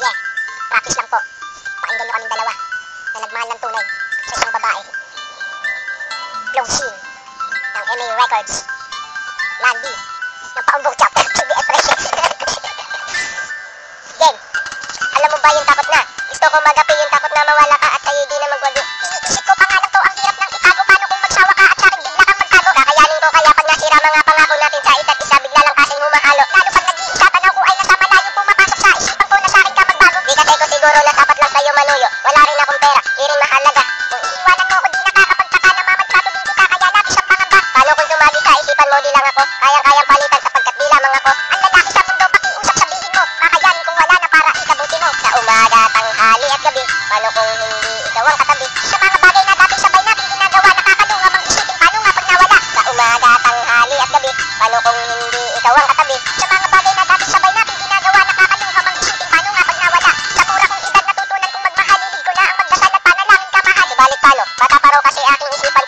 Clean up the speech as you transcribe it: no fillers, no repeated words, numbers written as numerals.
Yeah, practice lang po. Pakinggan nyo kaming dalawa na nagmahal ng tunay sa isang babae. Close scene ng MA Records. Landy ng Paumbong Chapter TBS Records. Game, alam mo ba yung takot na? Gusto ko magapi yung takot na mawala ka at tayo di na magwagi. Iniisip ko pa nga lang to, ang hirap ng itago. Paano kung magsawa ka at sa'kin bigla kang magtago? Kakayanin ko kaya pag nasira mga pangako natin sa isa't isa, bigla lang kasing humahalo. Lalo pag nag-iisa, tanaw ko ay nasa malayo, pumapasok sa isipan ko na sa'kin ka magbago. Di kasi ko siguro na sapat lang sa'yo manuyo. Wala rin akong pera, di rin mahalaga. Kung iiwanan mo ako di nakakapagtaka, namamagsato din kita, kaya labis ang pangamba. Paano kung sumagi ka, isipan mo di lang ako, kayang-kayang palitan sapagkat di lamang ako ang lalaki sa mundo, pakiusap sabihin mo, kakayanin kung wala na para ikabuti mo. Sa umaga, tanghali at gabi, paano kung hindi ikaw ang katabi? Sa mga bagay na dati sabay natin ginagawa, nakakalunga mang isipin, paano nga pag nawala? Sa umaga, tanghali at gabi, paano kung hindi ikaw ang katabi? Sa mga bagay na dati sabay natin ginagawa, nakakalunga mang isipin, paano nga pag nawala? Sa mura kong edad natutunan kong magmahal, hilig ko na ang magdasal at panalangin ka mahal. Subalit paano? Bata pa raw kasi aking isipan